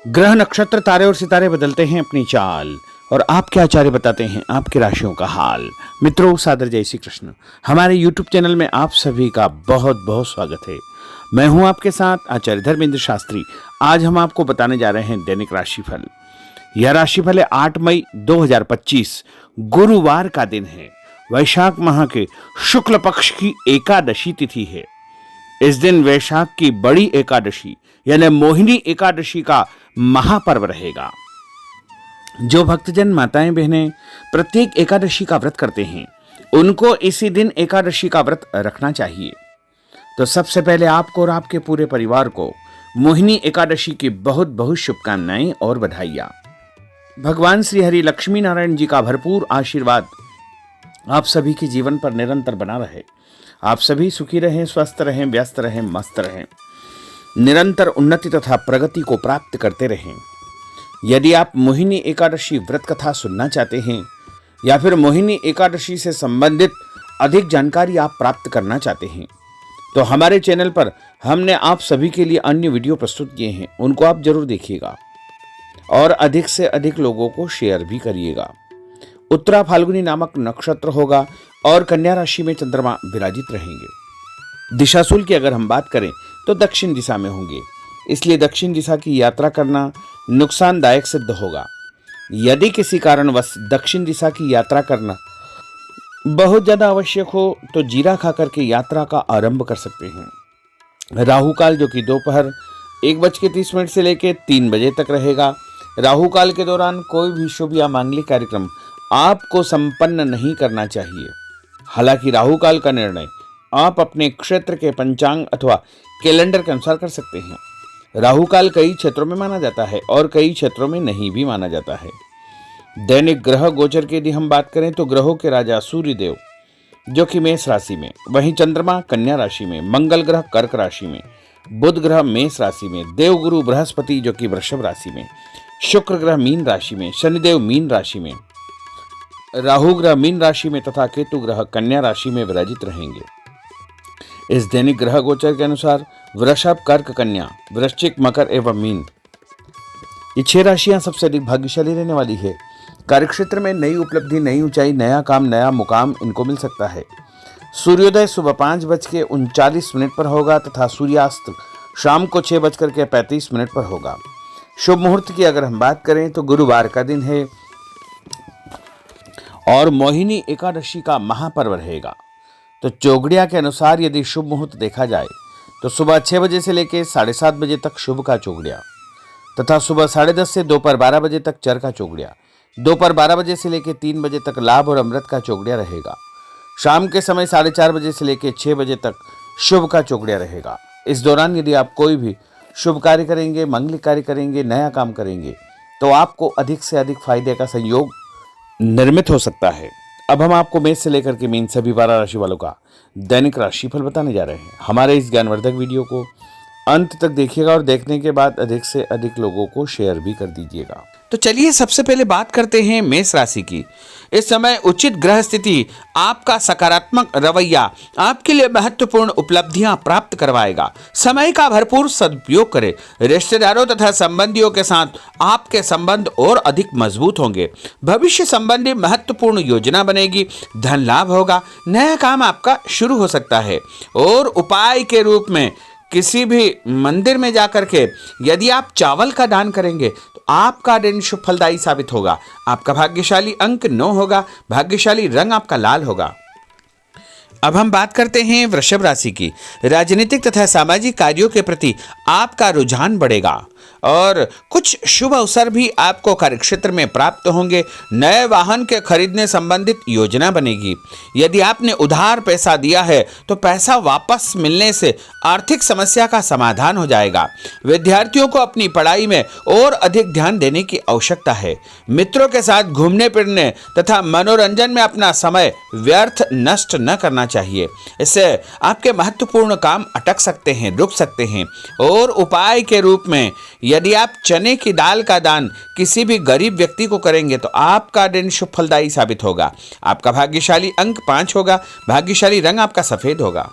ग्रह नक्षत्र तारे और सितारे बदलते हैं अपनी चाल और आपके आचार्य बताते हैं आपकी राशियों का हाल। मित्रों, सादर जय श्री कृष्ण। हमारे YouTube चैनल में आप सभी का बहुत बहुत स्वागत है। मैं हूं आपके साथ आचार्य धर्मेंद्र शास्त्री। आज हम आपको बताने जा रहे हैं दैनिक राशिफल। यह राशिफल है 8 मई 2025 गुरुवार का दिन है। वैशाख माह के शुक्ल पक्ष की एकादशी तिथि है। इस दिन वैशाख की बड़ी एकादशी यानी मोहिनी एकादशी का महापर्व रहेगा। जो भक्तजन माताएं बहनें प्रत्येक एकादशी का व्रत करते हैं उनको इसी दिन एकादशी का व्रत रखना चाहिए। तो सबसे पहले आपको और आपके पूरे परिवार को मोहिनी एकादशी की बहुत बहुत शुभकामनाएं और बधाइयां। भगवान श्री हरि लक्ष्मी नारायण जी का भरपूर आशीर्वाद आप सभी के जीवन पर निरंतर बना रहे। आप सभी सुखी रहें, स्वस्थ रहें, व्यस्त रहें, मस्त रहें, निरंतर उन्नति तथा प्रगति को प्राप्त करते रहें। यदि आप मोहिनी एकादशी व्रत कथा सुनना चाहते हैं या फिर मोहिनी एकादशी से संबंधित अधिक जानकारी आप प्राप्त करना चाहते हैं तो हमारे चैनल पर हमने आप सभी के लिए अन्य वीडियो प्रस्तुत किए हैं, उनको आप जरूर देखिएगा और अधिक से अधिक लोगों को शेयर भी करिएगा। उत्तरा फाल्गुनी नामक नक्षत्र होगा और कन्या राशि में चंद्रमा विराजित रहेंगे। दिशाशूल की अगर हम बात करें तो दक्षिण दिशा में होंगे, इसलिए दक्षिण दिशा की यात्रा करना नुकसानदायक सिद्ध होगा। यदि किसी कारणवश दक्षिण दिशा की यात्रा करना बहुत ज्यादा आवश्यक हो तो जीरा खा करके यात्रा का आरंभ कर सकते हैं। राहु काल जो कि दोपहर 1:30 से लेकर 3 बजे तक रहेगा। राहु काल के दौरान कोई भी शुभ या मांगलिक कार्यक्रम आपको संपन्न नहीं करना चाहिए। हालांकि राहु काल का निर्णय आप अपने क्षेत्र के पंचांग अथवा कैलेंडर के अनुसार कर सकते हैं। राहु काल कई क्षेत्रों में माना जाता है और कई क्षेत्रों में नहीं भी माना जाता है। दैनिक ग्रह गोचर की यदि हम बात करें तो ग्रहों के राजा सूर्य देव जो कि मेष राशि में, वहीं चंद्रमा कन्या राशि में, मंगल ग्रह कर्क राशि में, बुध ग्रह मेष राशि में, देवगुरु बृहस्पति जो कि वृषभ राशि में, शुक्र ग्रह मीन राशि में, शनिदेव मीन राशि में, राहु ग्रह मीन राशि में तथा केतु ग्रह कन्या राशि में विराजित रहेंगे। इस दैनिक ग्रह गोचर के अनुसार वृषभ, कर्क, कन्या, वृश्चिक, मकर एवं मीन ये 6 राशियां सबसे अधिक भाग्यशाली रहने वाली है। कार्यक्षेत्र में नई उपलब्धि, नई ऊंचाई, नया काम, नया मुकाम इनको मिल सकता है। सूर्योदय सुबह 5:39 पर होगा तथा सूर्यास्त शाम को 6:35 पर होगा। शुभ मुहूर्त की अगर हम बात करें तो गुरुवार का दिन है और मोहिनी एकादशी का महापर्व रहेगा। तो चौगड़िया के अनुसार यदि शुभ मुहूर्त देखा जाए तो सुबह 6 बजे से लेकर 7:30 बजे तक शुभ का चौगड़िया तथा सुबह 10:30 से दोपहर 12 बजे तक चर का चौगड़िया, दोपहर 12 बजे से लेकर 3 बजे तक लाभ और अमृत का चौगड़िया रहेगा। शाम के समय 4:30 बजे से लेकर 6 बजे तक शुभ का चौगड़िया रहेगा। इस दौरान यदि आप कोई भी शुभ कार्य करेंगे, मांगलिक कार्य करेंगे, नया काम करेंगे तो आपको अधिक से अधिक फायदे का संयोग निर्मित हो सकता है। अब हम आपको मेष से लेकर के मीन सभी 12 राशि वालों का दैनिक राशिफल बताने जा रहे हैं। हमारे इस ज्ञानवर्धक वीडियो को अंत तक देखिएगा और देखने के बाद अधिक से अधिक लोगों को शेयर भी कर दीजिएगा। तो चलिए सबसे पहले बात करते हैं मेष राशि की। इस समय उचित ग्रह स्थिति आपका सकारात्मक रवैया आपके लिए महत्वपूर्ण उपलब्धियां प्राप्त करवाएगा। समय का भरपूर सदुपयोग करें। रिश्तेदारों तथा संबंधियों के साथ आपके संबंध और अधिक मजबूत होंगे। भविष्य संबंधी महत्वपूर्ण योजना बनेगी। धन लाभ होगा। नया काम आपका शुरू हो सकता है और उपाय के रूप में किसी भी मंदिर में जाकर के यदि आप चावल का दान करेंगे तो आपका दिन शुभ फलदायी साबित होगा। आपका भाग्यशाली अंक 9 होगा। भाग्यशाली रंग आपका लाल होगा। अब हम बात करते हैं वृषभ राशि की। राजनीतिक तथा सामाजिक कार्यों के प्रति आपका रुझान बढ़ेगा और कुछ शुभ अवसर भी आपको कार्यक्षेत्र में प्राप्त होंगे। नए वाहन के खरीदने संबंधित योजना बनेगी। यदि आपने उधार पैसा दिया है तो पैसा वापस मिलने से आर्थिक समस्या का समाधान हो जाएगा। विद्यार्थियों को अपनी पढ़ाई में और अधिक ध्यान देने की आवश्यकता है। मित्रों के साथ घूमने फिरने तथा मनोरंजन में अपना समय व्यर्थ नष्ट न करना चाहिए। इससे आपके महत्वपूर्ण काम अटक सकते हैं, रुक सकते हैं। और उपाय के रूप में यदि आप चने की दाल का दान किसी भी गरीब व्यक्ति को करेंगे तो आपका दिन शुभ फलदायी साबित होगा। आपका भाग्यशाली अंक 5 होगा। भाग्यशाली रंग आपका सफेद होगा।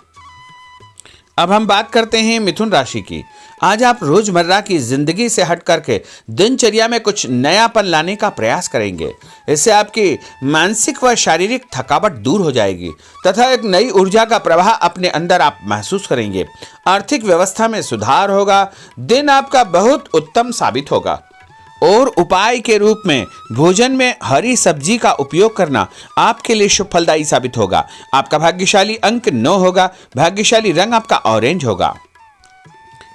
अब हम बात करते हैं मिथुन राशि की। आज आप रोजमर्रा की जिंदगी से हट करके दिनचर्या में कुछ नयापन लाने का प्रयास करेंगे। इससे आपकी मानसिक व शारीरिक थकावट दूर हो जाएगी तथा एक नई ऊर्जा का प्रवाह अपने अंदर आप महसूस करेंगे। आर्थिक व्यवस्था में सुधार होगा। दिन आपका बहुत उत्तम साबित होगा। और उपाय के रूप में भोजन में हरी सब्जी का उपयोग करना आपके लिए शुभ फलदायी साबित होगा। आपका भाग्यशाली अंक 9 होगा। भाग्यशाली रंग आपका ऑरेंज होगा।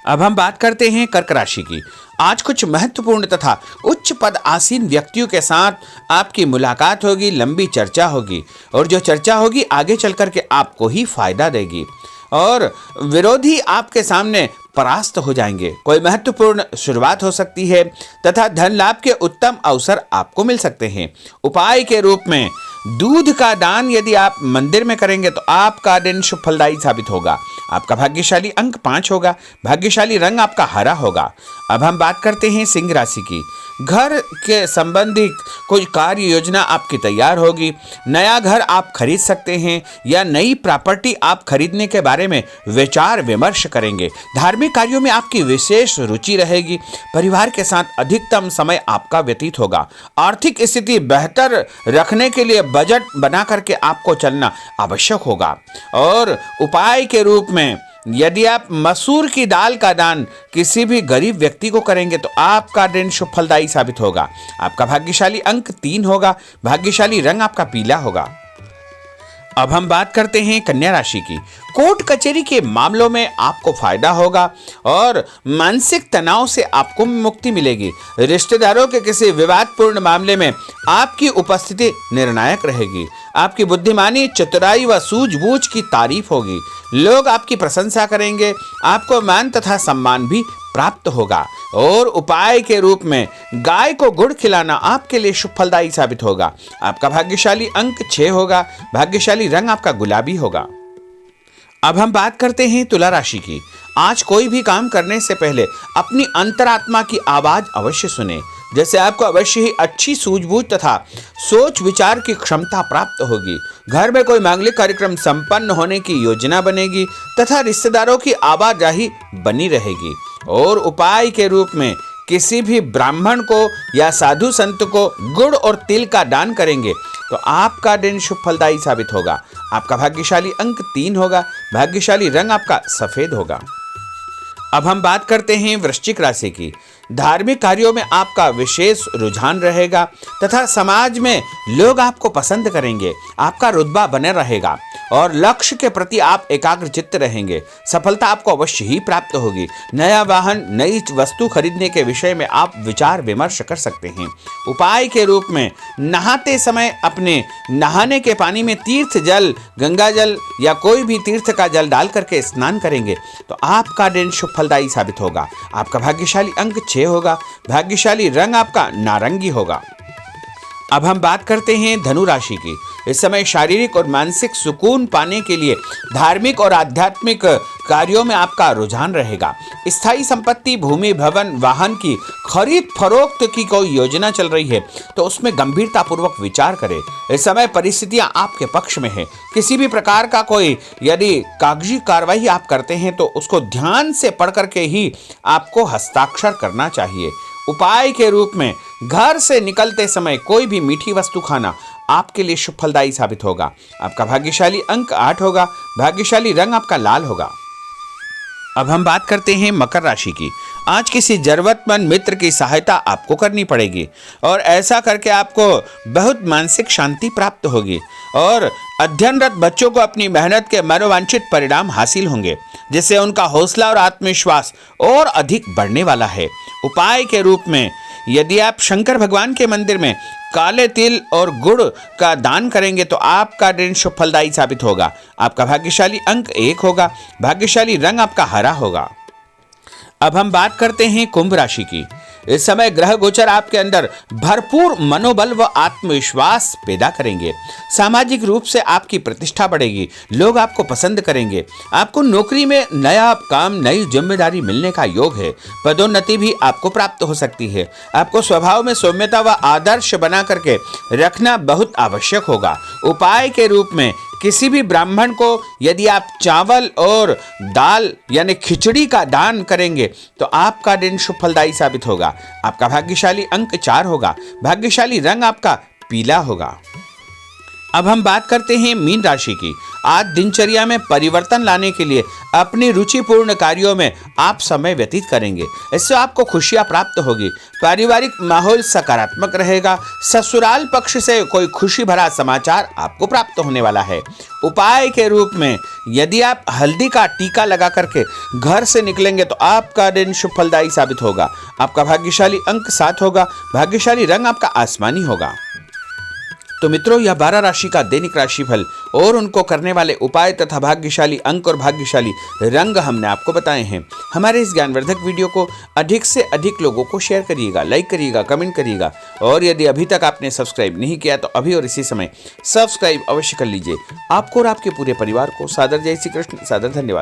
अब हम बात करते हैं कर्क राशि की। आज कुछ महत्वपूर्ण तथा उच्च पद आसीन व्यक्तियों के साथ आपकी मुलाकात होगी, लंबी चर्चा होगी और जो चर्चा होगी आगे चल करके आपको ही फायदा देगी और विरोधी आपके सामने परास्त हो जाएंगे। कोई महत्वपूर्ण शुरुआत हो सकती है तथा धन लाभ के उत्तम अवसर आपको मिल सकते हैं। उपाय के रूप में दूध का दान यदि आप मंदिर में करेंगे तो आपका दिन शुभ फलदायी साबित होगा। आपका भाग्यशाली अंक 5 होगा। भाग्यशाली रंग आपका हरा होगा। अब हम बात करते हैं सिंह राशि की। घर के संबंधी कोई कार्य योजना आपकी तैयार होगी। नया घर आप खरीद सकते हैं या नई प्रॉपर्टी आप खरीदने के बारे में विचार विमर्श करेंगे। धार्मिक कार्यों में आपकी विशेष रुचि रहेगी। परिवार के साथ अधिकतम समय आपका व्यतीत होगा। आर्थिक स्थिति बेहतर रखने के लिए बजट बना करके आपको चलना आवश्यक होगा। और उपाय के रूप में यदि आप मसूर की दाल का दान किसी भी गरीब व्यक्ति को करेंगे तो आपका दिन शुभ फलदायी साबित होगा। आपका भाग्यशाली अंक 3 होगा। भाग्यशाली रंग आपका पीला होगा। अब हम बात करते हैं कन्या राशि की। कोर्ट कचहरी के मामलों में आपको फायदा होगा और मानसिक तनाव से आपको मुक्ति मिलेगी। रिश्तेदारों के किसी विवादपूर्ण मामले में आपकी उपस्थिति निर्णायक रहेगी। आपकी बुद्धिमानी, चतुराई व सूझबूझ की तारीफ होगी। लोग आपकी प्रशंसा करेंगे। आपको मान तथा सम्मान भी प्राप्त होगा। और उपाय के रूप में गाय को गुड़ खिलाना आपके लिए शुभ फलदायी साबित होगा। आपका भाग्यशाली अंक 6 होगा। भाग्यशाली रंग आपका गुलाबी होगा। अब हम बात करते हैं तुला राशि की। आज कोई भी काम करने से पहले अपनी अंतरात्मा की आवाज अवश्य सुने। जैसे आपको अवश्य ही अच्छी सूझबूझ तथा सोच विचार की क्षमता प्राप्त होगी। घर में कोई मांगलिक कार्यक्रम संपन्न होने की योजना बनेगी तथा रिश्तेदारों की आवाजाही बनी रहेगी। और उपाय के रूप में किसी भी ब्राह्मण को या साधु संत को गुड़ और तिल का दान करेंगे तो आपका दिन शुभ फलदायी साबित होगा। आपका भाग्यशाली अंक 3 होगा। भाग्यशाली रंग आपका सफेद होगा। अब हम बात करते हैं वृश्चिक राशि की। धार्मिक कार्यों में आपका विशेष रुझान रहेगा तथा समाज में लोग आपको पसंद करेंगे। आपका रुतबा बने रहेगा और लक्ष्य के प्रति आप एकाग्रचित्त रहेंगे। सफलता आपको अवश्य ही प्राप्त होगी। नया वाहन, नई वस्तु खरीदने के विषय में आप विचार विमर्श कर सकते हैं। उपाय के रूप में नहाते समय अपने नहाने के पानी में तीर्थ जल, गंगा जल या कोई भी तीर्थ का जल डाल करके स्नान करेंगे तो आपका दिन शुभ फलदायी साबित होगा। आपका भाग्यशाली अंक 6 होगा। भाग्यशाली रंग आपका नारंगी होगा। अब हम बात करते हैं धनु राशि की। इस समय शारीरिक और मानसिक सुकून पाने के लिए धार्मिक और आध्यात्मिक कार्यों में आपका रुझान रहेगा। स्थायी संपत्ति, भूमि, भवन, वाहन की खरीद फरोख्त की कोई योजना चल रही है तो उसमें गंभीरता पूर्वक विचार करें। इस समय परिस्थितियां आपके पक्ष में है। किसी भी प्रकार का कोई यदि कागजी कार्रवाई आप करते हैं तो उसको ध्यान से पढ़ करके ही आपको हस्ताक्षर करना चाहिए। उपाय के रूप में घर से निकलते समय कोई भी मीठी वस्तु खाना आपके लिए शुभ फलदायी साबित होगा। आपका भाग्यशाली अंक 8 होगा। भाग्यशाली रंग आपका लाल होगा। अब हम बात करते हैं मकर राशि की। आज किसी जरूरतमंद मित्र की सहायता आपको करनी पड़ेगी और ऐसा करके आपको बहुत मानसिक शांति प्राप्त होगी और अध्ययनरत बच्चों को अपनी मेहनत के मनोवांछित परिणाम हासिल होंगे जिससे उनका हौसला और आत्मविश्वास और अधिक बढ़ने वाला है। उपाय के रूप में यदि आप शंकर भगवान के मंदिर में काले तिल और गुड़ का दान करेंगे तो आपका दिन शुभ फलदायी साबित होगा। आपका भाग्यशाली अंक 1 होगा। भाग्यशाली रंग आपका हरा होगा। अब हम बात करते हैं कुंभ राशि की। इस समय ग्रह गोचर आपके अंदर भरपूर मनोबल व आत्मविश्वास पैदा करेंगे। सामाजिक रूप से आपकी प्रतिष्ठा बढ़ेगी। लोग आपको पसंद करेंगे। आपको नौकरी में नया काम, नई जिम्मेदारी मिलने का योग है। पदोन्नति भी आपको प्राप्त हो सकती है। आपको स्वभाव में सौम्यता व आदर्श बना करके रखना बहुत आवश्यक होगा। उपाय के रूप में किसी भी ब्राह्मण को यदि आप चावल और दाल यानी खिचड़ी का दान करेंगे तो आपका दिन शुभ फलदायी साबित होगा। आपका भाग्यशाली अंक 4 होगा। भाग्यशाली रंग आपका पीला होगा। अब हम बात करते हैं मीन राशि की। आज दिनचर्या में परिवर्तन लाने के लिए अपनी रुचिपूर्ण कार्यों में आप समय व्यतीत करेंगे। इससे आपको खुशियां प्राप्त होगी। पारिवारिक माहौल सकारात्मक रहेगा। ससुराल पक्ष से कोई खुशी भरा समाचार आपको प्राप्त होने वाला है। उपाय के रूप में यदि आप हल्दी का टीका लगा करके घर से निकलेंगे तो आपका दिन शुभ फलदायी साबित होगा। आपका भाग्यशाली अंक 7 होगा। भाग्यशाली रंग आपका आसमानी होगा। तो मित्रों, यह 12 राशि का दैनिक राशिफल और उनको करने वाले उपाय तथा भाग्यशाली अंक और भाग्यशाली रंग हमने आपको बताए हैं। हमारे इस ज्ञानवर्धक वीडियो को अधिक से अधिक लोगों को शेयर करिएगा, लाइक करिएगा, कमेंट करिएगा और यदि अभी तक आपने सब्सक्राइब नहीं किया तो अभी और इसी समय सब्सक्राइब अवश्य कर लीजिए। आपको और आपके पूरे परिवार को सादर जय श्री कृष्ण, सादर धन्यवाद।